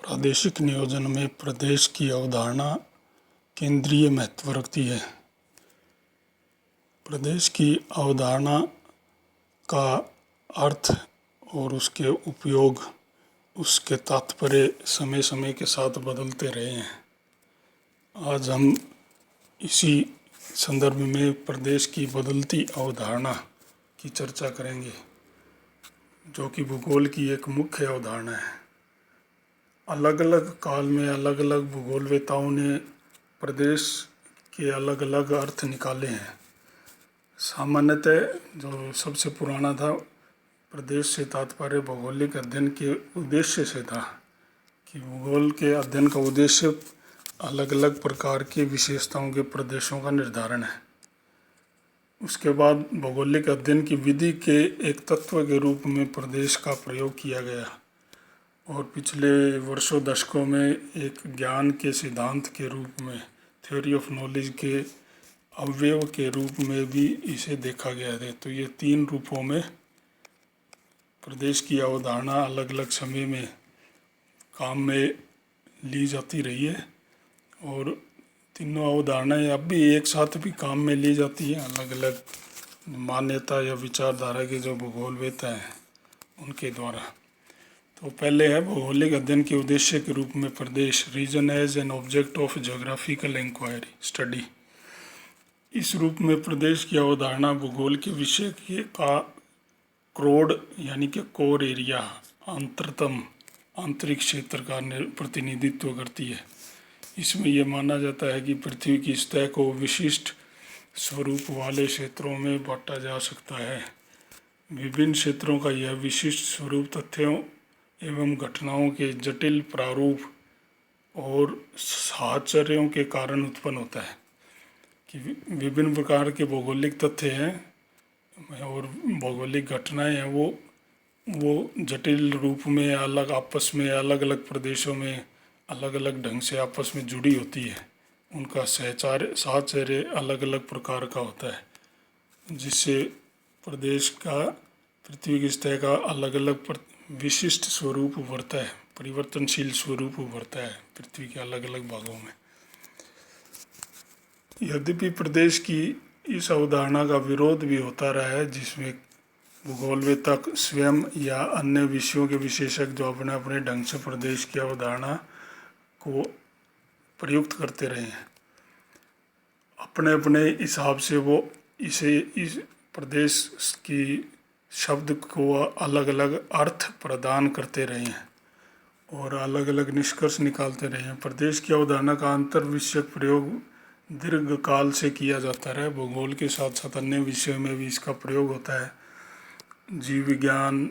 प्रादेशिक नियोजन में प्रदेश की अवधारणा केंद्रीय महत्व रखती है। प्रदेश की अवधारणा का अर्थ और उसके उपयोग, उसके तात्पर्य समय समय के साथ बदलते रहे हैं। आज हम इसी संदर्भ में प्रदेश की बदलती अवधारणा की चर्चा करेंगे, जो कि भूगोल की एक मुख्य अवधारणा है। अलग अलग काल में अलग अलग भूगोलवेताओं ने प्रदेश के अलग अलग अर्थ निकाले हैं। सामान्यतः जो सबसे पुराना था, प्रदेश से तात्पर्य भौगोलिक अध्ययन के उद्देश्य से था कि भूगोल के अध्ययन का उद्देश्य अलग अलग प्रकार की विशेषताओं के प्रदेशों का निर्धारण है। उसके बाद भौगोलिक अध्ययन की विधि के एक तत्व के रूप में प्रदेश का प्रयोग किया गया और पिछले वर्षों दशकों में एक ज्ञान के सिद्धांत के रूप में, थ्योरी ऑफ नॉलेज के अवयव के रूप में भी इसे देखा गया है। तो ये तीन रूपों में प्रदेश की अवधारणा अलग अलग समय में काम में ली जाती रही है और तीनों अवधारणाएं अब भी एक साथ भी काम में ली जाती हैं, अलग अलग मान्यता या विचारधारा के जो भूगोलवेता हैं उनके द्वारा। तो पहले है भौगोलिक अध्ययन के उद्देश्य के रूप में प्रदेश, region as an object of geographical inquiry study. इस रूप में प्रदेश की अवधारणा भूगोल के विषय के का क्रोड यानी कि कोर एरिया, आंतरिक क्षेत्र का प्रतिनिधित्व करती है। इसमें यह माना जाता है कि पृथ्वी की सतह को विशिष्ट स्वरूप वाले क्षेत्रों में बांटा जा सकता है। विभिन्न क्षेत्रों का यह विशिष्ट स्वरूप तथ्यों एवं घटनाओं के जटिल प्रारूप और साहचर्यों के कारण उत्पन्न होता है कि विभिन्न प्रकार के भौगोलिक तथ्य हैं और भौगोलिक घटनाएं हैं, वो जटिल रूप में अलग आपस में अलग अलग प्रदेशों में अलग अलग ढंग से आपस में जुड़ी होती है। उनका साहचर्य अलग अलग प्रकार का होता है, जिससे प्रदेश का, पृथ्वी की सतह का अलग अलग विशिष्ट स्वरूप उभरता है, परिवर्तनशील स्वरूप उभरता है पृथ्वी के अलग अलग भागों में। यद्यपि प्रदेश की इस अवधारणा का विरोध भी होता रहा है, जिसमें भूगोलवेता स्वयं या अन्य विषयों के विशेषज्ञ जो अपने अपने ढंग से प्रदेश की अवधारणा को प्रयुक्त करते रहे हैं। अपने अपने हिसाब से वो इस प्रदेश की शब्द को अलग अलग अर्थ प्रदान करते रहे हैं और अलग अलग निष्कर्ष निकालते रहे हैं। प्रदेश की अवधारणा का अंतर विषयक प्रयोग दीर्घ काल से किया जाता रहा है। भूगोल के साथ साथ अन्य विषयों में भी इसका प्रयोग होता है। जीव विज्ञान,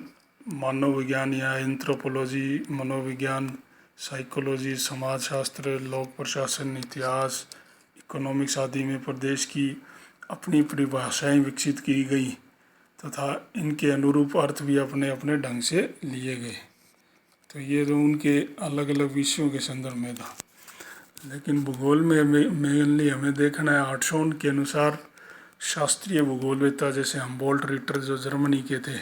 मानव विज्ञान या एंथ्रोपोलॉजी, मनोविज्ञान, साइकोलॉजी, समाजशास्त्र, लोक प्रशासन, इतिहास, इकोनॉमिक्स आदि में प्रदेश की अपनी परिभाषाएं विकसित की गई तथा इनके अनुरूप अर्थ भी अपने अपने ढंग से लिए गए। तो ये जो उनके अलग अलग विषयों के संदर्भ में था। लेकिन भूगोल में मेनली हमें देखना है आर्टशॉन के अनुसार शास्त्रीय भूगोलवेता जैसे हम्बोल्ट रिटर जो जर्मनी के थे,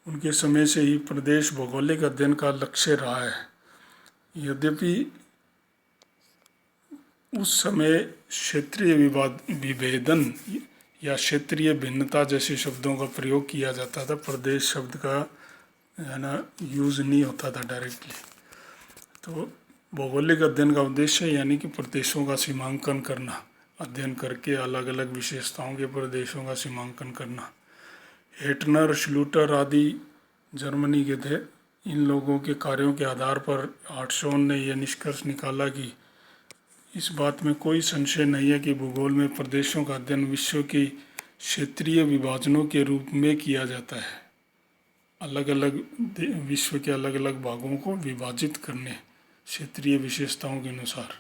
उनके समय से ही प्रदेश भौगोलिक अध्ययन का लक्ष्य रहा है। यद्यपि उस समय क्षेत्रीय विभेदन या क्षेत्रीय भिन्नता जैसे शब्दों का प्रयोग किया जाता था, प्रदेश शब्द का है ना यूज़ नहीं होता था डायरेक्टली। तो भौगोलिक अध्ययन का उद्देश्य यानी कि प्रदेशों का सीमांकन करना, अध्ययन करके अलग अलग विशेषताओं के प्रदेशों का सीमांकन करना। हेटनर, श्लूटर आदि जर्मनी के थे। इन लोगों के कार्यों के आधार पर आर्टशॉन ने यह निष्कर्ष निकाला कि इस बात में कोई संशय नहीं है कि भूगोल में प्रदेशों का अध्ययन विश्व के क्षेत्रीय विभाजनों के रूप में किया जाता है। अलग अलग विश्व के अलग अलग भागों को विभाजित करने क्षेत्रीय विशेषताओं के अनुसार।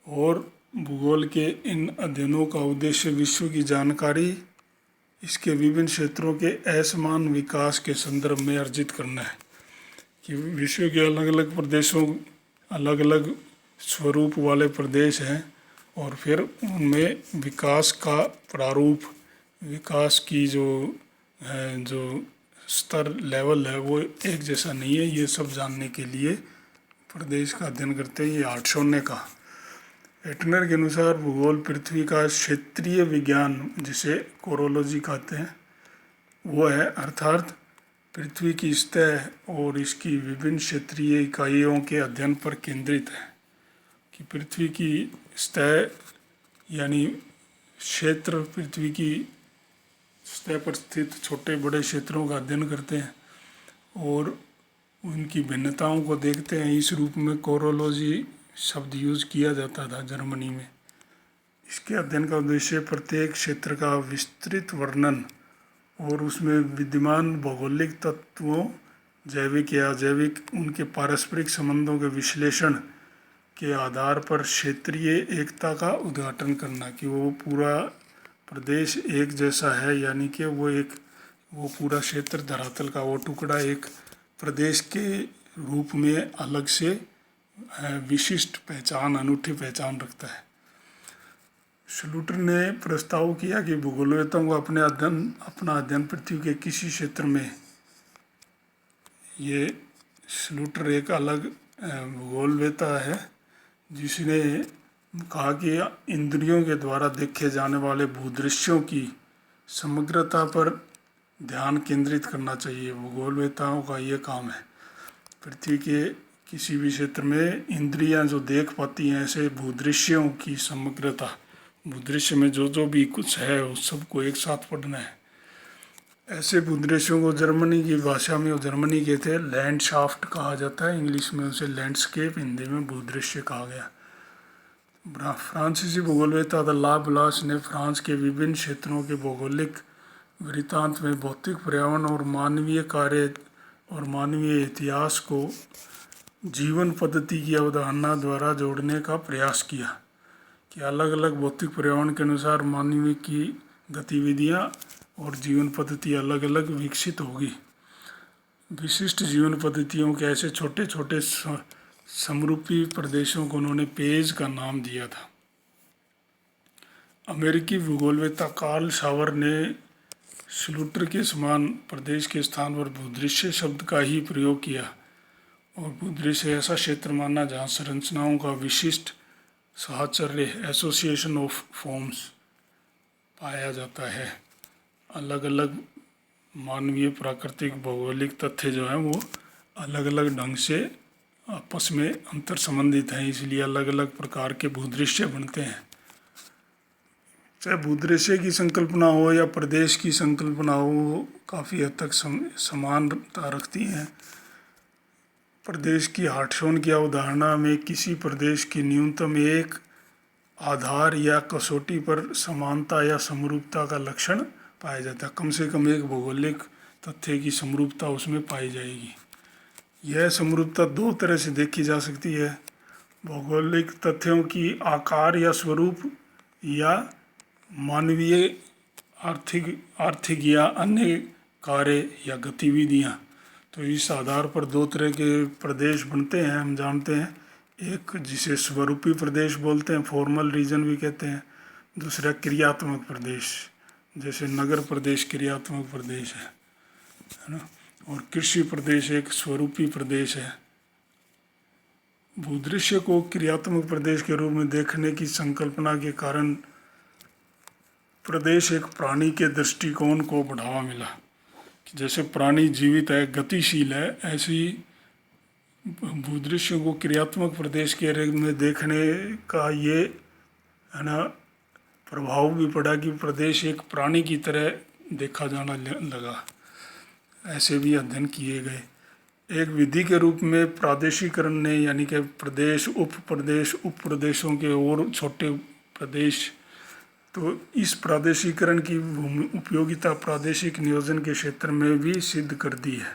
और भूगोल के इन अध्ययनों का उद्देश्य विश्व की जानकारी इसके विभिन्न क्षेत्रों के असमान विकास के संदर्भ में अर्जित करना है कि विश्व के अलग अलग प्रदेशों, अलग अलग स्वरूप वाले प्रदेश हैं और फिर उनमें विकास का प्रारूप, विकास की जो स्तर लेवल है वो एक जैसा नहीं है। ये सब जानने के लिए प्रदेश का अध्ययन करते हैं, ये 800 का। एटनर के अनुसार भूगोल पृथ्वी का क्षेत्रीय विज्ञान, जिसे कोरोलॉजी कहते हैं, वो है, अर्थात पृथ्वी की सतह और इसकी विभिन्न क्षेत्रीय इकाइयों के अध्ययन पर केंद्रित है। कि पृथ्वी की सतह यानी क्षेत्र, पृथ्वी की सतह पर स्थित छोटे बड़े क्षेत्रों का अध्ययन करते हैं और उनकी भिन्नताओं को देखते हैं। इस रूप में कोरोलॉजी शब्द यूज किया जाता था जर्मनी में। इसके अध्ययन का उद्देश्य प्रत्येक क्षेत्र का विस्तृत वर्णन और उसमें विद्यमान भौगोलिक तत्वों, जैविक या अजैविक, उनके पारस्परिक संबंधों के विश्लेषण के आधार पर क्षेत्रीय एकता का उद्घाटन करना, कि वो पूरा प्रदेश एक जैसा है, यानी कि वो पूरा क्षेत्र धरातल का वो टुकड़ा एक प्रदेश के रूप में अलग से विशिष्ट पहचान, अनूठी पहचान रखता है। श्लूटर ने प्रस्ताव किया कि भूगोलवेत्ताओं को अपना अध्ययन पृथ्वी के किसी क्षेत्र में, ये श्लूटर एक अलग भूगोलवेत्ता है जिसने कहा कि इंद्रियों के द्वारा देखे जाने वाले भूदृश्यों की समग्रता पर ध्यान केंद्रित करना चाहिए। भूगोलवेत्ताओं का ये काम है। पृथ्वी के किसी भी क्षेत्र में इंद्रियां जो देख पाती हैं, ऐसे भूदृश्यों की समग्रता, भूदृश्य में जो भी कुछ है उस सबको एक साथ पढ़ना है। ऐसे भूदृश्यों को जर्मनी की भाषा में, वो जर्मनी के थे, लैंडशाफ्ट कहा जाता है। इंग्लिश में उसे लैंडस्केप, हिंदी में भूदृश्य कहा गया। फ्रांसीसी भूगोलवेत्ता द लाब्लास ने फ्रांस के विभिन्न क्षेत्रों के भौगोलिक वृत्तांत में भौतिक पर्यावरण और मानवीय कार्य और मानवीय इतिहास को जीवन पद्धति की अवधारणा द्वारा जोड़ने का प्रयास किया। कि अलग अलग भौतिक पर्यावरण के अनुसार मानवीय की गतिविधियाँ और जीवन पद्धति अलग अलग विकसित होगी। विशिष्ट जीवन पद्धतियों के ऐसे छोटे छोटे समरूपी प्रदेशों को उन्होंने पेज का नाम दिया था। अमेरिकी भूगोलवेत्ता कार्ल सावर ने श्लूटर के समान प्रदेश के स्थान पर भूदृश्य शब्द का ही प्रयोग किया और भूदृश्य ऐसा क्षेत्र माना जहाँ संरचनाओं का विशिष्ट साहचर्य, एसोसिएशन ऑफ फॉर्म्स, पाया जाता है। अलग अलग मानवीय प्राकृतिक भौगोलिक तथ्य जो हैं वो अलग अलग ढंग से आपस में अंतर संबंधित हैं, इसलिए अलग अलग प्रकार के भूदृश्य बनते हैं। चाहे भूदृश्य की संकल्पना हो या प्रदेश की संकल्पना हो, काफ़ी हद तक समानता रखती हैं। प्रदेश की हार्टशोन की अवधारणा में किसी प्रदेश की न्यूनतम एक आधार या कसौटी पर समानता या समरूपता का लक्षण पाया जाता है। कम से कम एक भौगोलिक तथ्य की समरूपता उसमें पाई जाएगी। यह समरूपता दो तरह से देखी जा सकती है: भौगोलिक तथ्यों की आकार या स्वरूप, या मानवीय आर्थिक या अन्य कार्य या गतिविधियाँ। तो इस आधार पर दो तरह के प्रदेश बनते हैं, हम जानते हैं। एक जिसे स्वरूपी प्रदेश बोलते हैं, फॉर्मल रीजन भी कहते हैं। दूसरा क्रियात्मक प्रदेश, जैसे नगर प्रदेश क्रियात्मक प्रदेश है ना। और कृषि प्रदेश एक स्वरूपी प्रदेश है। भूदृश्य को क्रियात्मक प्रदेश के रूप में देखने की संकल्पना के कारण प्रदेश एक प्राणी के दृष्टिकोण को बढ़ावा मिला। कि जैसे प्राणी जीवित है, गतिशील है, ऐसी भूदृश्य को क्रियात्मक प्रदेश के रूप में देखने का ये है ना प्रभाव भी पड़ा कि प्रदेश एक प्राणी की तरह देखा जाना लगा। ऐसे भी अध्ययन किए गए। एक विधि के रूप में प्रादेशिकरण ने, यानी कि प्रदेश, उप प्रदेशों के और छोटे प्रदेश, तो इस प्रादेशिकरण की उपयोगिता प्रादेशिक नियोजन के क्षेत्र में भी सिद्ध कर दी है।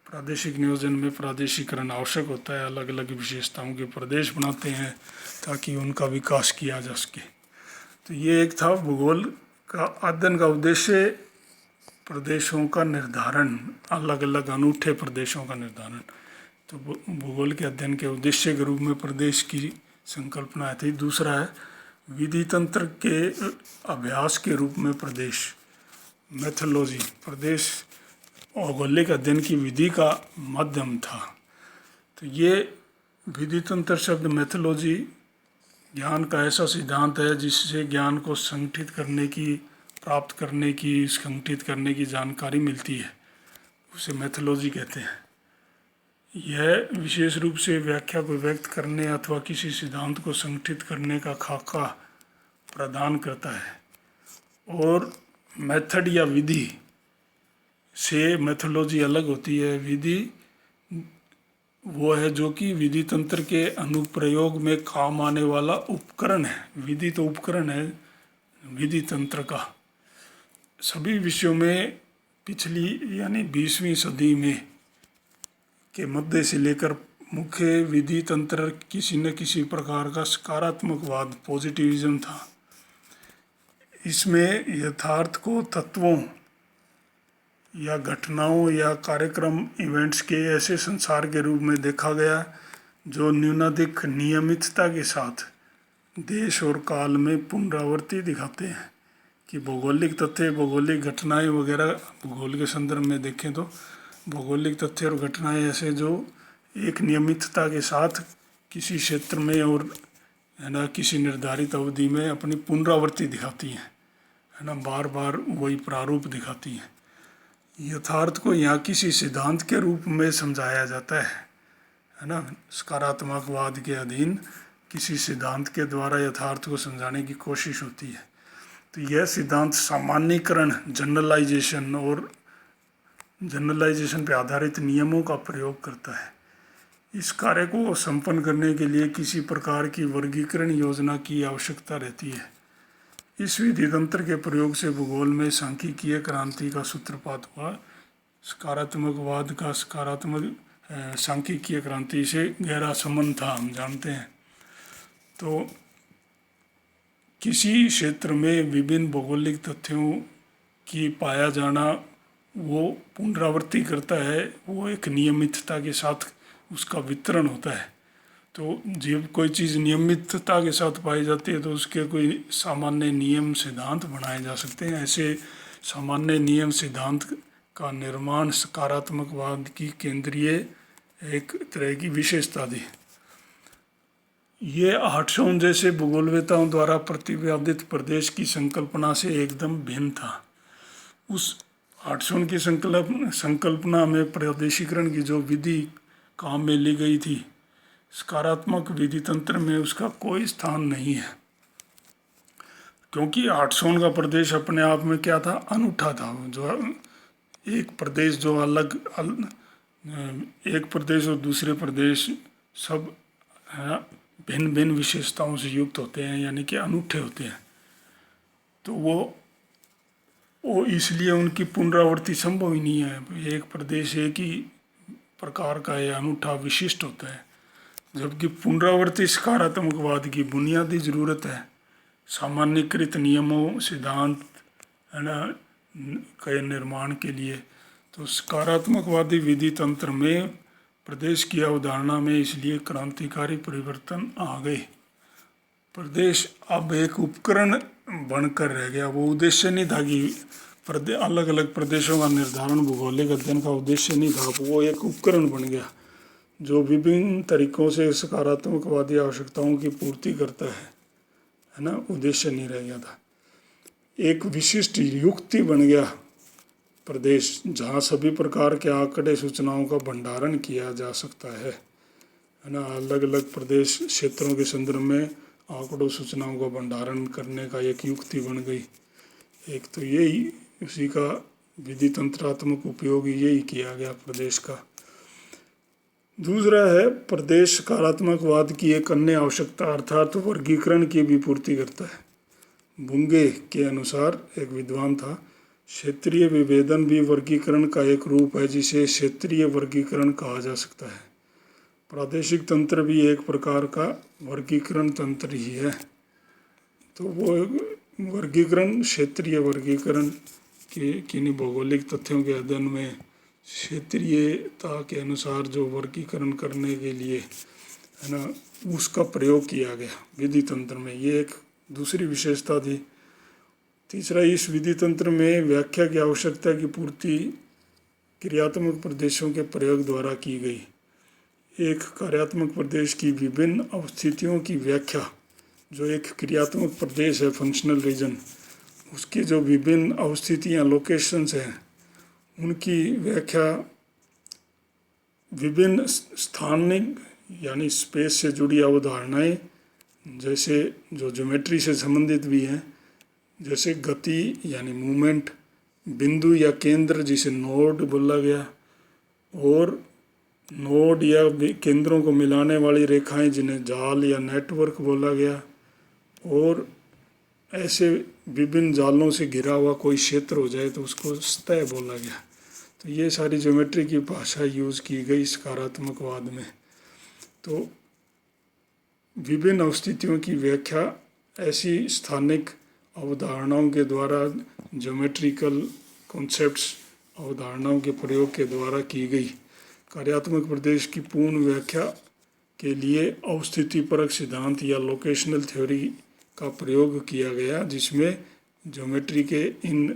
प्रादेशिक नियोजन में प्रादेशिकरण आवश्यक होता है। अलग अलग विशेषताओं के प्रदेश बनाते हैं ताकि उनका विकास किया जा सके। तो ये एक था भूगोल का अध्ययन का उद्देश्य, प्रदेशों का निर्धारण, अलग अलग अनूठे प्रदेशों का निर्धारण। तो भूगोल के अध्ययन के उद्देश्य के रूप में प्रदेश की संकल्पना थी। दूसरा है विधि तंत्र के अभ्यास के रूप में प्रदेश, मैथोलॉजी, प्रदेश भौगोलिक अध्ययन की विधि का माध्यम था। तो ये विधि तंत्र शब्द मैथोलॉजी ज्ञान का ऐसा सिद्धांत है जिससे ज्ञान को संगठित करने की, प्राप्त करने की, संगठित करने की जानकारी मिलती है, उसे मैथोलॉजी कहते हैं। यह विशेष रूप से व्याख्या को व्यक्त करने अथवा किसी सिद्धांत को संगठित करने का खाका प्रदान करता है। और मेथड या विधि से मैथोलॉजी अलग होती है। विधि वो है जो कि विधि तंत्र के अनुप्रयोग में काम आने वाला उपकरण है। विधि तो उपकरण है विधि तंत्र का। सभी विषयों में पिछली यानी 20वीं सदी में के मध्य से लेकर मुख्य विधि तंत्र किसी न किसी प्रकार का सकारात्मकवाद, पॉजिटिविज्म था। इसमें यथार्थ को तत्वों या घटनाओं या कार्यक्रम, इवेंट्स के ऐसे संसार के रूप में देखा गया जो न्यूनाधिक नियमितता के साथ देश और काल में पुनरावृत्ति दिखाते हैं। कि भौगोलिक तथ्य, भौगोलिक घटनाएं वगैरह भूगोल के संदर्भ में देखें तो भौगोलिक तथ्य और घटनाएं ऐसे जो एक नियमितता के साथ किसी क्षेत्र में और है ना किसी निर्धारित अवधि में अपनी पुनरावृत्ति दिखाती हैं, है ना, बार बार वही प्रारूप दिखाती हैं। यथार्थ को यहाँ किसी सिद्धांत के रूप में समझाया जाता है ना, सकारात्मकवाद के अधीन किसी सिद्धांत के द्वारा यथार्थ को समझाने की कोशिश होती है। तो यह सिद्धांत सामान्यीकरण, जनरलाइजेशन और जनरलाइजेशन पर आधारित नियमों का प्रयोग करता है। इस कार्य को संपन्न करने के लिए किसी प्रकार की वर्गीकरण योजना की आवश्यकता रहती है। इस विधि तंत्र के प्रयोग से भूगोल में सांख्यिकीय क्रांति का सूत्रपात हुआ। सकारात्मकवाद का सांख्यिकीय क्रांति से गहरा संबंध था, हम जानते हैं। तो किसी क्षेत्र में विभिन्न भौगोलिक तथ्यों की पाया जाना वो पुनरावृत्ति करता है, वो एक नियमितता के साथ उसका वितरण होता है। तो जब कोई चीज़ नियमितता के साथ पाई जाती है तो उसके कोई सामान्य नियम सिद्धांत बनाए जा सकते हैं। ऐसे सामान्य नियम सिद्धांत का निर्माण सकारात्मकवाद की केंद्रीय एक तरह की विशेषता थी। ये आर्टशॉन जैसे भूगोलवेताओं द्वारा प्रतिपादित प्रदेश की संकल्पना से एकदम भिन्न था। उस आर्टशॉन की संकल्पना में प्रादेशिकरण की जो विधि काम में ली गई थी, सकारात्मक विधि तंत्र में उसका कोई स्थान नहीं है। क्योंकि आर्टशॉन का प्रदेश अपने आप में क्या था, अनूठा था। जो एक प्रदेश जो एक प्रदेश और दूसरे प्रदेश सब भिन्न भिन्न विशेषताओं से युक्त होते हैं, यानी कि अनूठे होते हैं। तो वो इसलिए उनकी पुनरावृत्ति संभव ही नहीं है। एक प्रदेश एक ही प्रकार का या अनूठा विशिष्ट होता है, जबकि पुनरावृत्ति सकारात्मकवाद की बुनियादी ज़रूरत है। सामान्यीकृत नियमों, सिद्धांत है ना के निर्माण के लिए। तो सकारात्मकवादी विधि तंत्र में प्रदेश की अवधारणा में इसलिए क्रांतिकारी परिवर्तन आ गए। प्रदेश अब एक उपकरण बनकर रह गया, वो उद्देश्य नहीं था कि अलग अलग प्रदेशों का निर्धारण भूगोलिक अध्ययन का उद्देश्य नहीं था। वो एक उपकरण बन गया जो विभिन्न तरीकों से सकारात्मकवादी आवश्यकताओं की पूर्ति करता है ना, उद्देश्य नहीं रह गया था। एक विशिष्ट युक्ति बन गया प्रदेश, जहाँ सभी प्रकार के आंकड़े सूचनाओं का भंडारण किया जा सकता है ना। अलग अलग प्रदेश क्षेत्रों के संदर्भ में आंकड़ों सूचनाओं का भंडारण करने का एक युक्ति बन गई। एक तो यही उसी का विधि तंत्रात्मक उपयोग यही किया गया प्रदेश का। दूसरा है प्रदेश सकारात्मकवाद की एक अन्य आवश्यकता अर्थात वर्गीकरण की भी पूर्ति करता है। बुंगे के अनुसार, एक विद्वान था, क्षेत्रीय विभेदन भी वर्गीकरण का एक रूप है जिसे क्षेत्रीय वर्गीकरण कहा जा सकता है। प्रादेशिक तंत्र भी एक प्रकार का वर्गीकरण तंत्र ही है। तो वो वर्गीकरण, क्षेत्रीय वर्गीकरण के किन्हीं भौगोलिक तथ्यों के अध्ययन में क्षेत्रीयता के अनुसार जो वर्गीकरण करने के लिए है ना उसका प्रयोग किया गया विधि तंत्र में। ये एक दूसरी विशेषता थी। तीसरा, इस विधि तंत्र में व्याख्या की आवश्यकता की पूर्ति क्रियात्मक प्रदेशों के प्रयोग द्वारा की गई। एक कार्यात्मक प्रदेश की विभिन्न अवस्थितियों की व्याख्या, जो एक क्रियात्मक प्रदेश है फंक्शनल रीजन, उसकी जो विभिन्न अवस्थितियाँ लोकेशंस हैं, उनकी व्याख्या विभिन्न स्थानिक यानी स्पेस से जुड़ी अवधारणाएं, जैसे जो ज्योमेट्री से संबंधित भी हैं, जैसे गति यानी मूवमेंट, बिंदु या केंद्र जिसे नोड बोला गया, और नोड या केंद्रों को मिलाने वाली रेखाएं जिन्हें जाल या नेटवर्क बोला गया, और ऐसे विभिन्न जालों से घिरा हुआ कोई क्षेत्र हो जाए तो उसको सतह बोला गया। तो ये सारी ज्योमेट्री की भाषा यूज़ की गई सकारात्मकवाद में। तो विभिन्न अवस्थितियों की व्याख्या ऐसी स्थानिक अवधारणाओं के द्वारा, ज्योमेट्रिकल कॉन्सेप्ट्स अवधारणाओं के प्रयोग के द्वारा की गई। कार्यात्मक प्रदेश की पूर्ण व्याख्या के लिए अवस्थितिपरक सिद्धांत या लोकेशनल थ्योरी का प्रयोग किया गया, जिसमें ज्योमेट्री के इन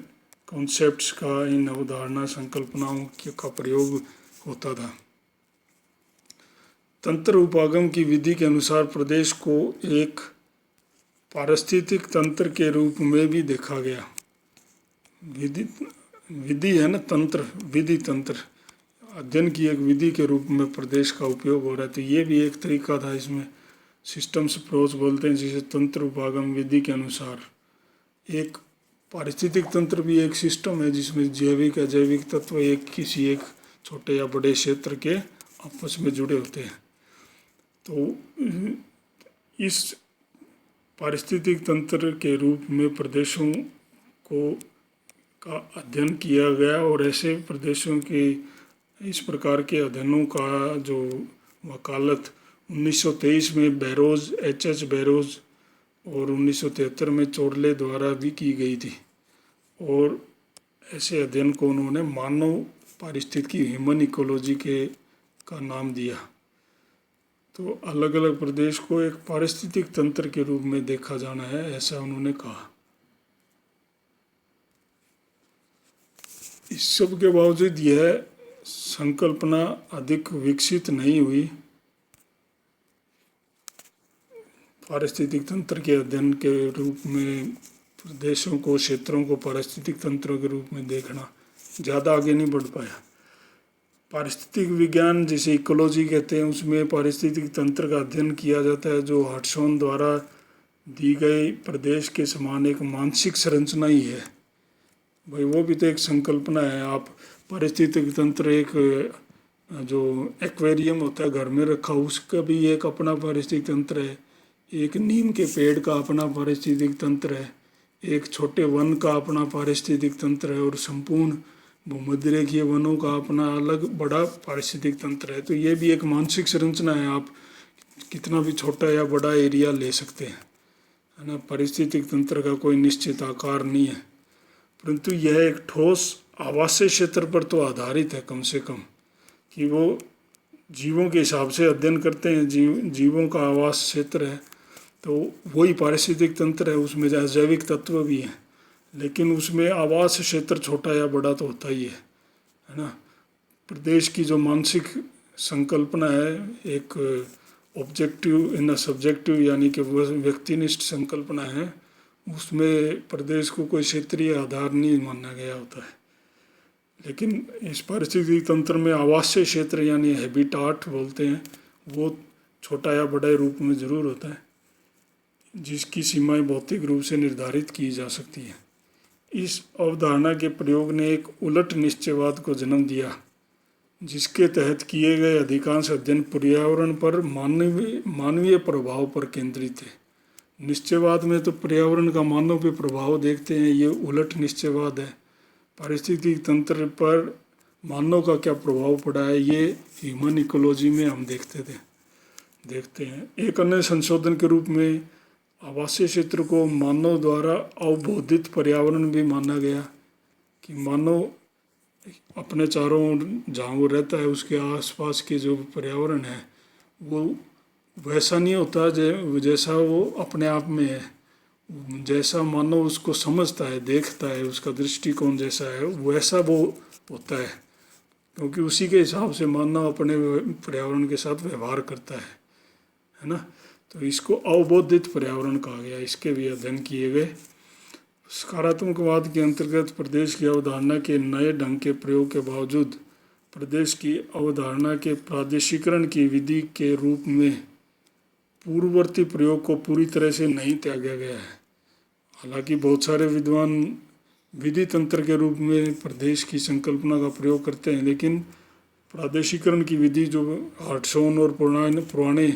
कॉन्सेप्ट्स का, इन अवधारणा संकल्पनाओं का प्रयोग होता था। तंत्र उपागम की विधि के अनुसार प्रदेश को एक पारिस्थितिक तंत्र के रूप में भी देखा गया। विधि है ना, तंत्र, विधि तंत्र, अध्ययन की एक विधि के रूप में प्रदेश का उपयोग हो रहा है। तो ये भी एक तरीका था, इसमें सिस्टम्स अप्रोच बोलते हैं, जिसे तंत्र उपागम विधि के अनुसार। एक पारिस्थितिक तंत्र भी एक सिस्टम है जिसमें जैविक अजैविक तत्व किसी एक छोटे या बड़े क्षेत्र के आपस में जुड़े होते हैं। तो इस पारिस्थितिक तंत्र के रूप में प्रदेशों का अध्ययन किया गया, और ऐसे प्रदेशों के इस प्रकार के अध्ययनों का जो वकालत 1923 में बैरोज, H.H. बैरोज, और 1973 में चोरले द्वारा भी की गई थी, और ऐसे अध्ययन को उन्होंने मानव पारिस्थितिकी, ह्यूमन इकोलॉजी का नाम दिया। तो अलग अलग प्रदेश को एक पारिस्थितिक तंत्र के रूप में देखा जाना है, ऐसा उन्होंने कहा। इस सब के बावजूद यह संकल्पना अधिक विकसित नहीं हुई। पारिस्थितिक तंत्र के अध्ययन के रूप में प्रदेशों को, क्षेत्रों को पारिस्थितिक तंत्रों के रूप में देखना ज़्यादा आगे नहीं बढ़ पाया। पारिस्थितिक विज्ञान जिसे इकोलॉजी कहते हैं, उसमें पारिस्थितिक तंत्र का अध्ययन किया जाता है, जो हटसोन द्वारा दी गई प्रदेश के समान एक मानसिक संरचना ही है। भाई वो भी तो एक संकल्पना है। आप पारिस्थितिक तंत्र, एक जो एक्वेरियम होता है घर में रखा, उसका भी एक अपना पारिस्थितिक तंत्र है। एक नीम के पेड़ का अपना पारिस्थितिक तंत्र है, एक छोटे वन का अपना पारिस्थितिक तंत्र है, और संपूर्ण भूमध्यरेखीय वनों का अपना अलग बड़ा पारिस्थितिक तंत्र है। तो ये भी एक मानसिक संरचना है। आप कितना भी छोटा या बड़ा एरिया ले सकते हैं, है ना। पारिस्थितिक तंत्र का कोई निश्चित आकार नहीं है, परंतु यह एक ठोस आवासीय क्षेत्र पर तो आधारित है, कम से कम, कि वो जीवों के हिसाब से अध्ययन करते हैं। जीवों का आवास क्षेत्र है, तो वही पारिस्थितिक तंत्र है। उसमें जैविक तत्व भी हैं, लेकिन उसमें आवास क्षेत्र छोटा या बड़ा तो होता ही है ना। प्रदेश की जो मानसिक संकल्पना है, एक ऑब्जेक्टिव इन सब्जेक्टिव यानी कि व्यक्तिनिष्ठ संकल्पना है, उसमें प्रदेश को कोई क्षेत्रीय आधार नहीं माना गया होता है। लेकिन इस पारिस्थितिक तंत्र में आवासीय क्षेत्र यानी हैबिटाट बोलते हैं, वो छोटा या बड़े रूप में ज़रूर होता है, जिसकी सीमाएं भौतिक रूप से निर्धारित की जा सकती हैं। इस अवधारणा के प्रयोग ने एक उलट निश्चयवाद को जन्म दिया, जिसके तहत किए गए अधिकांश अध्ययन पर्यावरण पर मानवीय प्रभाव पर केंद्रित है। निश्चयवाद में तो पर्यावरण का मानव पे प्रभाव देखते हैं, ये उलट निश्चयवाद है। पारिस्थितिक तंत्र पर मानव का क्या प्रभाव पड़ा है, ये ह्यूमन इकोलॉजी में हम देखते हैं। एक अन्य संशोधन के रूप में आवासीय क्षेत्र को मानव द्वारा अवबोधित पर्यावरण भी माना गया, कि मानव अपने चारों ओर जहाँ वो रहता है उसके आसपास के जो पर्यावरण है वो वैसा नहीं होता जैसा वो अपने आप में है। जैसा मानव उसको समझता है, देखता है, उसका दृष्टिकोण जैसा है वैसा वो होता है। क्योंकि उसी के हिसाब से मानव अपने पर्यावरण के साथ व्यवहार करता है ना। तो इसको अवबोधित पर्यावरण कहा गया। इसके भी अध्ययन किए गए। सकारात्मकवाद के अंतर्गत प्रदेश की अवधारणा के नए ढंग के प्रयोग के बावजूद प्रदेश की अवधारणा के प्रादेशिकरण की विधि के रूप में पूर्ववर्ती प्रयोग को पूरी तरह से नहीं त्यागा गया है। हालांकि बहुत सारे विद्वान विधि तंत्र के रूप में प्रदेश की संकल्पना का प्रयोग करते हैं, लेकिन प्रादेशिकरण की विधि जो हार्टसॉन और पुराने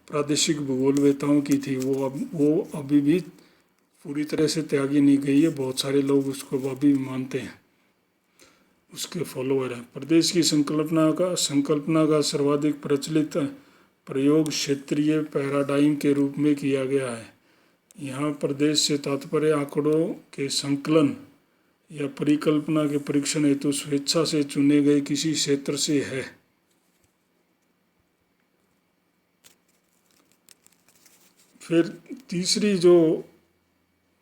प्रादेशिक भूगोलवेताओं की थी वो अभी भी पूरी तरह से त्यागी नहीं गई है। बहुत सारे लोग उसको अभी भी मानते हैं, उसके फॉलोअर हैं। प्रदेश की संकल्पना का सर्वाधिक प्रचलित प्रयोग क्षेत्रीय पैराडाइम के रूप में किया गया है। यहाँ प्रदेश से तात्पर्य आंकड़ों के संकलन या परिकल्पना के परीक्षण हेतु स्वेच्छा से चुने गए किसी क्षेत्र से है। फिर तीसरी जो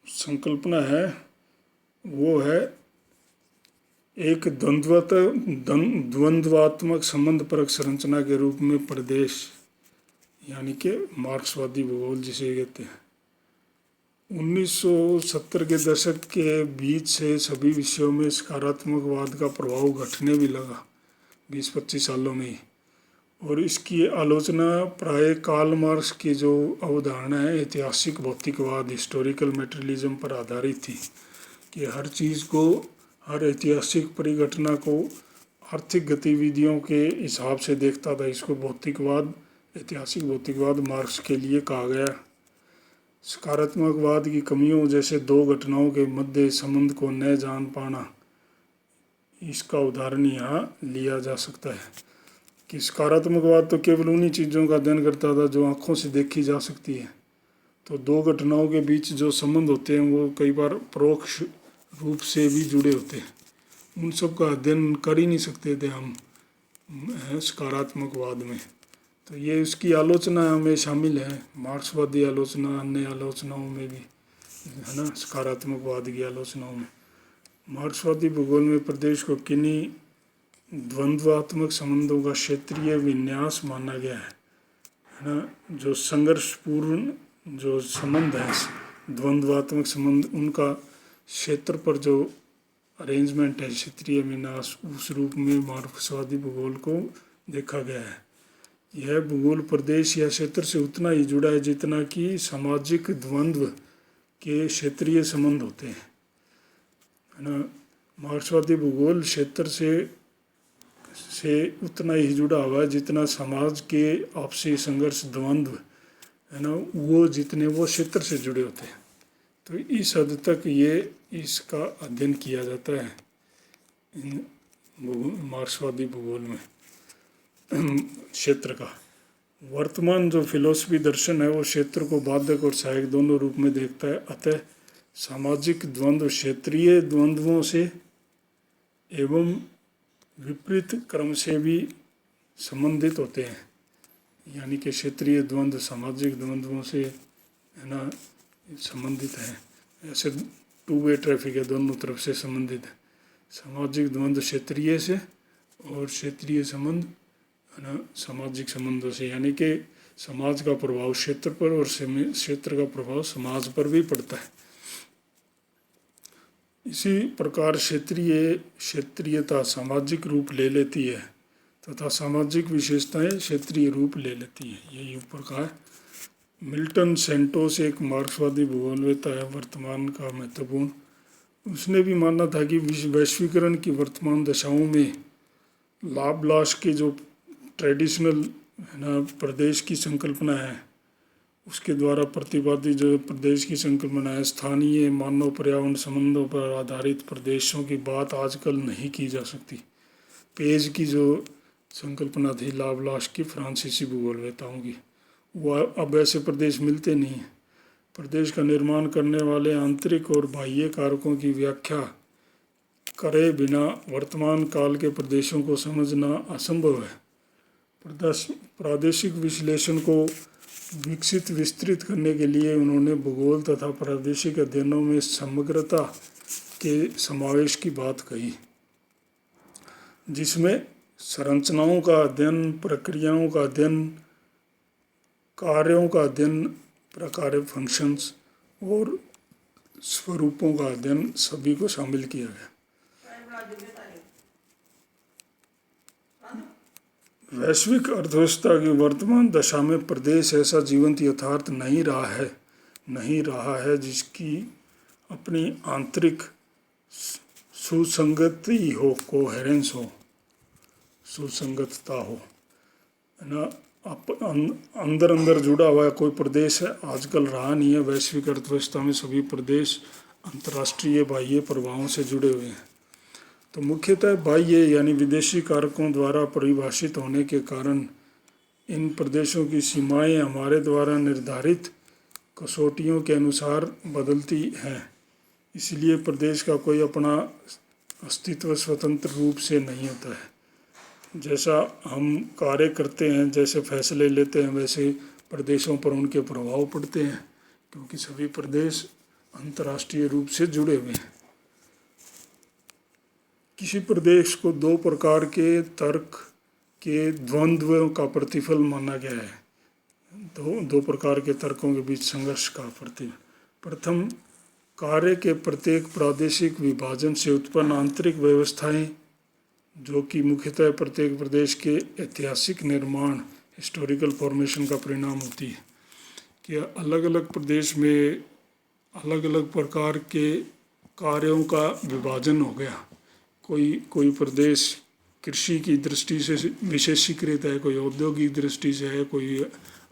संकल्पना है वो है एक द्वंद्वात्मक संबंधपरक संरचना के रूप में प्रदेश, यानी कि मार्क्सवादी भूगोल जिसे कहते हैं। 1970 के दशक के बीच से सभी विषयों में सकारात्मकवाद का प्रभाव घटने भी लगा 20-25 सालों में ही। और इसकी आलोचना प्राय कार्ल मार्क्स की जो अवधारणा है ऐतिहासिक भौतिकवाद हिस्टोरिकल मेटेरियलिज्म पर आधारित थी कि हर चीज़ को, हर ऐतिहासिक परिघटना को आर्थिक गतिविधियों के हिसाब से देखता था। इसको भौतिकवाद, ऐतिहासिक भौतिकवाद मार्क्स के लिए कहा गया। सकारात्मकवाद की कमियों जैसे दो घटनाओं के मध्य संबंध को न जान पाना, इसका उदाहरण यहाँ लिया जा सकता है कि सकारात्मकवाद तो केवल उन्हीं चीज़ों का अध्ययन करता था जो आँखों से देखी जा सकती है। तो दो घटनाओं के बीच जो संबंध होते हैं वो कई बार परोक्ष रूप से भी जुड़े होते हैं, उन सब का अध्ययन कर ही नहीं सकते थे हम सकारात्मकवाद में। तो ये उसकी आलोचना में शामिल है, मार्क्सवादी आलोचना, अन्य आलोचनाओं में भी है ना, सकारात्मकवाद की आलोचनाओं में। मार्क्सवादी भूगोल में प्रदेश को किन्हीं द्वंद्वात्मक संबंधों का क्षेत्रीय विन्यास माना गया है ना। जो संघर्षपूर्ण जो संबंध है, द्वंद्वात्मक संबंध, उनका क्षेत्र पर जो अरेंजमेंट है, क्षेत्रीय विन्यास, उस रूप में मार्क्सवादी भूगोल को देखा गया है। यह भूगोल प्रदेश या क्षेत्र से उतना ही जुड़ा है जितना कि सामाजिक द्वंद्व के क्षेत्रीय संबंध होते हैं, है ना। मार्क्सवादी भूगोल क्षेत्र से उतना ही जुड़ा हुआ है जितना समाज के आपसी संघर्ष द्वंद्व है ना, वो जितने वो क्षेत्र से जुड़े होते हैं। तो इस हद तक ये इसका अध्ययन किया जाता है इन मार्क्सवादी भूगोल में क्षेत्र का। वर्तमान जो फिलॉसफी दर्शन है वो क्षेत्र को बाधक और सहायक दोनों रूप में देखता है। अतः सामाजिक द्वंद्व क्षेत्रीय द्वंद्वों से एवं विपरीत क्रम से भी संबंधित होते हैं, यानी कि क्षेत्रीय द्वंद्व सामाजिक द्वंद्वों से है ना संबंधित है। ऐसे टू वे ट्रैफिक है, दोनों तरफ से संबंधित है। सामाजिक द्वंद्व क्षेत्रीय से और क्षेत्रीय संबंध है ना सामाजिक संबंधों से, यानी कि समाज का प्रभाव क्षेत्र पर और क्षेत्र का प्रभाव समाज पर भी पड़ता है। इसी प्रकार क्षेत्रीयता सामाजिक रूप ले लेती है तथा सामाजिक विशेषताएं क्षेत्रीय रूप ले लेती है। यही ऊपर कहा है। मिल्टन सेंटोस एक मार्क्सवादी भूगोलवेता है वर्तमान का महत्वपूर्ण। उसने भी माना था कि वैश्वीकरण की वर्तमान दशाओं में लाप्लास के जो ट्रेडिशनल है ना प्रदेश की संकल्पना है, उसके द्वारा प्रतिपादित जो प्रदेश की संकल्पना है, स्थानीय मानव पर्यावरण संबंधों पर आधारित प्रदेशों की बात आजकल नहीं की जा सकती। पेज की जो संकल्पना थी लाप्लास की फ्रांसीसी भूगोलवेताओं की, वो अब ऐसे प्रदेश मिलते नहीं हैं। प्रदेश का निर्माण करने वाले आंतरिक और बाह्य कारकों की व्याख्या करे बिना वर्तमान काल के प्रदेशों को समझना असंभव है। प्रादेशिक विश्लेषण को विकसित विस्तृत करने के लिए उन्होंने भूगोल तथा प्रादेशिक अध्ययनों में समग्रता के समावेश की बात कही, जिसमें संरचनाओं का अध्ययन, प्रक्रियाओं का अध्ययन, कार्यों का अध्ययन, प्रकार फंक्शंस और स्वरूपों का अध्ययन सभी को शामिल किया गया। वैश्विक अर्थव्यवस्था की वर्तमान दशा में प्रदेश ऐसा जीवंत यथार्थ नहीं रहा है जिसकी अपनी आंतरिक सुसंगति हो, कोहेरेंस हो, सुसंगतता हो, है ना। अंदर जुड़ा हुआ है कोई प्रदेश है, आजकल रहा नहीं है। वैश्विक अर्थव्यवस्था में सभी प्रदेश अंतर्राष्ट्रीय बाह्य प्रभावों से जुड़े हुए हैं। तो मुख्यतः बाह्य यानी विदेशी कारकों द्वारा परिभाषित होने के कारण इन प्रदेशों की सीमाएं हमारे द्वारा निर्धारित कसौटियों के अनुसार बदलती हैं। इसलिए प्रदेश का कोई अपना अस्तित्व स्वतंत्र रूप से नहीं होता है। जैसा हम कार्य करते हैं, जैसे फैसले लेते हैं, वैसे प्रदेशों पर उनके प्रभाव पड़ते हैं, क्योंकि सभी प्रदेश अंतर्राष्ट्रीय रूप से जुड़े हुए हैं। किसी प्रदेश को दो प्रकार के तर्क के द्वंद्व का प्रतिफल माना गया है। दो प्रकार के तर्कों के बीच संघर्ष का प्रतिफल। प्रथम, कार्य के प्रत्येक प्रादेशिक विभाजन से उत्पन्न आंतरिक व्यवस्थाएं, जो कि मुख्यतः प्रत्येक प्रदेश के ऐतिहासिक निर्माण, हिस्टोरिकल फॉर्मेशन का परिणाम होती है। कि अलग अलग प्रदेश में अलग अलग प्रकार के कार्यों का विभाजन हो गया। कोई प्रदेश कृषि की दृष्टि से विशेषीकृत है, कोई औद्योगिक दृष्टि से है, कोई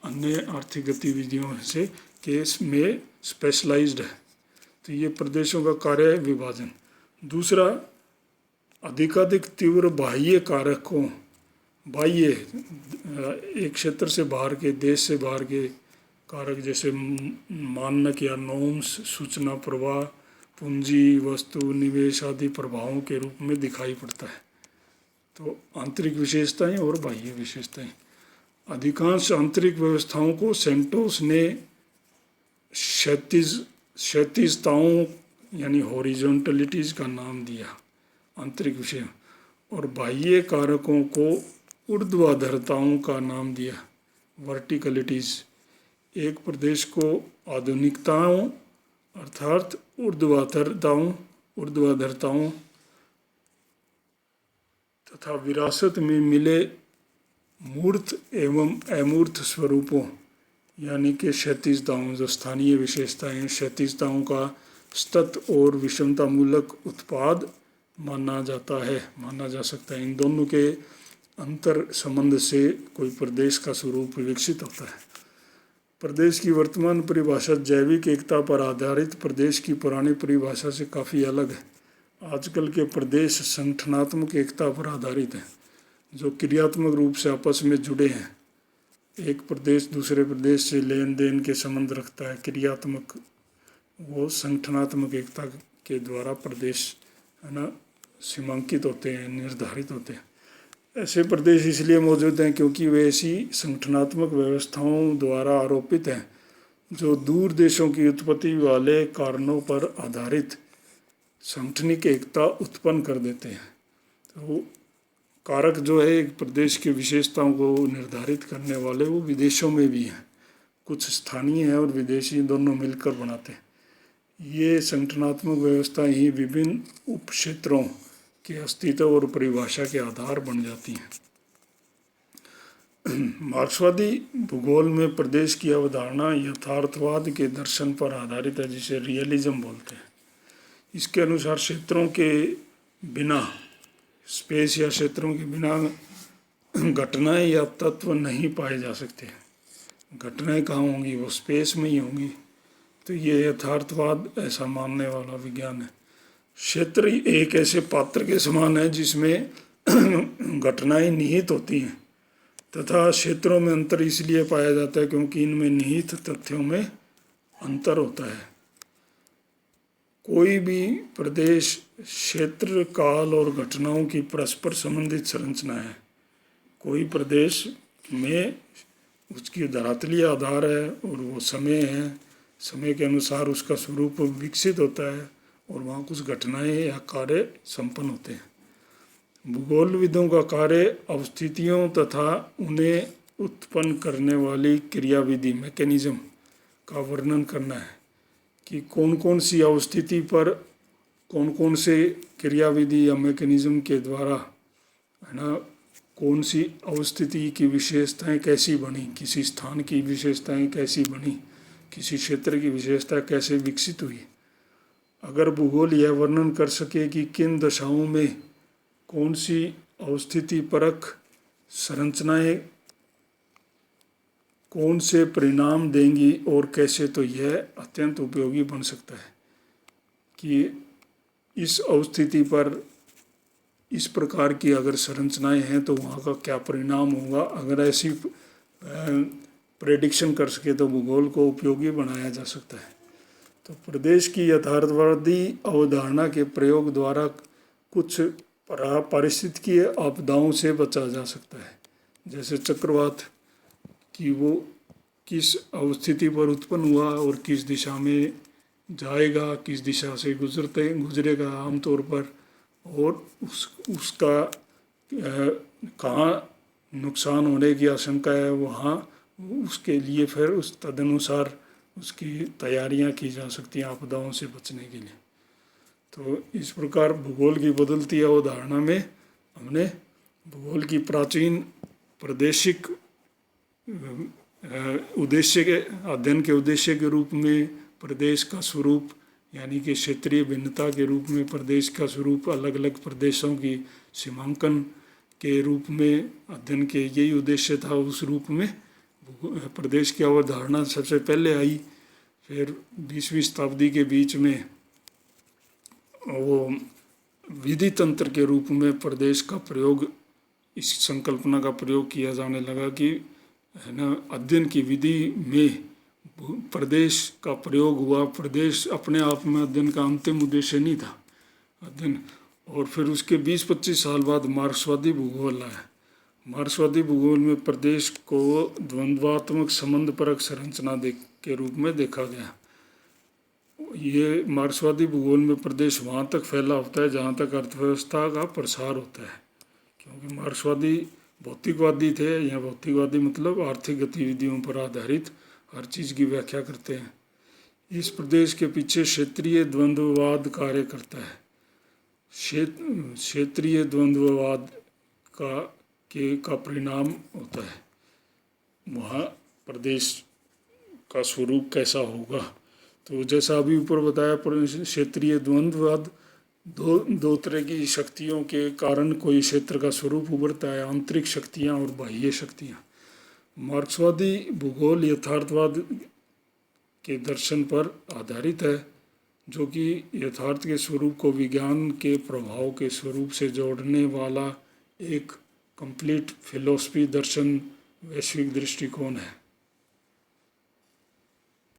अन्य आर्थिक गतिविधियों से केस में स्पेशलाइज्ड है। तो ये प्रदेशों का कार्य है विभाजन। दूसरा, अधिकाधिक तीव्र बाह्य कारकों, बाह्य एक क्षेत्र से बाहर के, देश से बाहर के कारक, जैसे मानक या नॉर्म्स, सूचना प्रवाह, पूंजी, वस्तु, निवेश आदि प्रभावों के रूप में दिखाई पड़ता है। तो आंतरिक विशेषताएं और बाह्य विशेषताएं। अधिकांश आंतरिक व्यवस्थाओं को सेंटोस ने क्षैतिजताओं यानी हॉरिजॉन्टलिटीज़ का नाम दिया, आंतरिक विषय, और बाह्य कारकों को ऊर्ध्वाधरताओं का नाम दिया, वर्टिकलिटीज़। एक प्रदेश को आधुनिकताओं अर्थात ऊर्ध्वाधरताओं तथा विरासत में मिले मूर्त एवं अमूर्त स्वरूपों यानी कि क्षैतिजताओं, जो स्थानीय विशेषताएं, क्षैतिजताओं का सतत और विषमतामूलक उत्पाद माना जा सकता है। इन दोनों के अंतर संबंध से कोई प्रदेश का स्वरूप विकसित होता है। प्रदेश की वर्तमान परिभाषा जैविक एकता पर आधारित प्रदेश की पुरानी परिभाषा से काफ़ी अलग है। आजकल के प्रदेश संगठनात्मक एकता पर आधारित हैं, जो क्रियात्मक रूप से आपस में जुड़े हैं। एक प्रदेश दूसरे प्रदेश से लेन देन के संबंध रखता है, क्रियात्मक, वो संगठनात्मक एकता के द्वारा प्रदेश, है ना, सीमांकित होते हैं, निर्धारित होते हैं। ऐसे प्रदेश इसलिए मौजूद हैं क्योंकि वे ऐसी संगठनात्मक व्यवस्थाओं द्वारा आरोपित हैं जो दूर देशों की उत्पत्ति वाले कारणों पर आधारित संगठनिक एकता उत्पन्न कर देते हैं। तो कारक जो है एक प्रदेश की विशेषताओं को निर्धारित करने वाले, वो विदेशों में भी हैं, कुछ स्थानीय हैं और विदेशी, दोनों मिलकर बनाते हैं। ये संगठनात्मक व्यवस्था ही विभिन्न उपक्षेत्रों के अस्तित्व और परिभाषा के आधार बन जाती हैं। मार्क्सवादी भूगोल में प्रदेश की अवधारणा यथार्थवाद के दर्शन पर आधारित है, जिसे रियलिज्म बोलते हैं। इसके अनुसार क्षेत्रों के बिना, स्पेस या क्षेत्रों के बिना घटनाएं या तत्व नहीं पाए जा सकते। घटनाएं कहाँ होंगी? वो स्पेस में ही होंगी। तो ये यथार्थवाद ऐसा मानने वाला विज्ञान है। क्षेत्र एक ऐसे पात्र के समान है जिसमें घटनाएं निहित होती हैं, तथा क्षेत्रों में अंतर इसलिए पाया जाता है क्योंकि इनमें निहित तथ्यों में अंतर होता है। कोई भी प्रदेश क्षेत्र, काल और घटनाओं की परस्पर संबंधित संरचना है। कोई प्रदेश में उसकी धरातलीय आधार है और वो समय है, समय के अनुसार उसका स्वरूप विकसित होता है और वहाँ कुछ घटनाएं या कार्य संपन्न होते हैं। भूगोलविदों का कार्य अवस्थितियों तथा उन्हें उत्पन्न करने वाली क्रियाविधि मैकेनिज्म का वर्णन करना है कि कौन कौन सी अवस्थिति पर कौन कौन से क्रियाविधि या मैकेनिज्म के द्वारा, है ना, कौन सी अवस्थिति की विशेषताएं कैसी बनी, किसी स्थान की विशेषताएं कैसी बनी, किसी क्षेत्र की विशेषता कैसे विकसित हुई। अगर भूगोल यह वर्णन कर सके कि किन दशाओं में कौन सी अवस्थिति परक संरचनाएं कौन से परिणाम देंगी और कैसे, तो यह अत्यंत उपयोगी बन सकता है कि इस अवस्थिति पर इस प्रकार की अगर संरचनाएं हैं तो वहाँ का क्या परिणाम होगा। अगर ऐसी प्रेडिक्शन कर सके तो भूगोल को उपयोगी बनाया जा सकता है। तो प्रदेश की यथार्थवादी अवधारणा के प्रयोग द्वारा कुछ पारिस्थितिकीय आपदाओं से बचा जा सकता है, जैसे चक्रवात कि वो किस अवस्थिति पर उत्पन्न हुआ और किस दिशा में जाएगा, किस दिशा से गुजरेगा आमतौर पर, और उसका कहाँ नुकसान होने की आशंका है, वहाँ उसके लिए फिर उस तदनुसार उसकी तैयारियां की जा सकती हैं आपदाओं से बचने के लिए। तो इस प्रकार भूगोल की बदलती अवधारणा में हमने भूगोल की प्राचीन प्रादेशिक उद्देश्य के अध्ययन के उद्देश्य के रूप में प्रदेश का स्वरूप, यानी कि क्षेत्रीय भिन्नता के रूप में प्रदेश का स्वरूप, अलग अलग प्रदेशों की सीमांकन के रूप में अध्ययन के यही उद्देश्य था। उस रूप में प्रदेश की अवधारणा सबसे पहले आई। फिर 20वीं शताब्दी के बीच में वो विधि तंत्र के रूप में प्रदेश का प्रयोग, इस संकल्पना का प्रयोग किया जाने लगा कि, है ना, अध्ययन की विधि में प्रदेश का प्रयोग हुआ। प्रदेश अपने आप में अध्ययन का अंतिम उद्देश्य नहीं था अध्ययन। और फिर उसके 20-25 साल बाद मार्क्सवादी भूगोल आया। मार्क्सवादी भूगोल में प्रदेश को द्वंद्वात्मक संबंधपरक संरचना के रूप में देखा गया। ये मार्क्सवादी भूगोल में प्रदेश वहाँ तक फैला होता है जहाँ तक अर्थव्यवस्था का प्रसार होता है, क्योंकि मार्क्सवादी भौतिकवादी थे। यहाँ भौतिकवादी मतलब आर्थिक गतिविधियों पर आधारित हर चीज़ की व्याख्या करते हैं। इस प्रदेश के पीछे क्षेत्रीय द्वंद्ववाद कार्य करता है। क्षेत्रीय द्वंद्ववाद का परिणाम होता है वहाँ प्रदेश का स्वरूप कैसा होगा। तो जैसा अभी ऊपर बताया, क्षेत्रीय द्वंद्ववाद दो तरह की शक्तियों के कारण कोई क्षेत्र का स्वरूप उभरता है, आंतरिक शक्तियाँ और बाह्य शक्तियाँ। मार्क्सवादी भूगोल यथार्थवाद के दर्शन पर आधारित है, जो कि यथार्थ के स्वरूप को विज्ञान के प्रभाव के स्वरूप से जोड़ने वाला एक कंप्लीट फिलॉसफी, दर्शन, वैश्विक दृष्टिकोण है।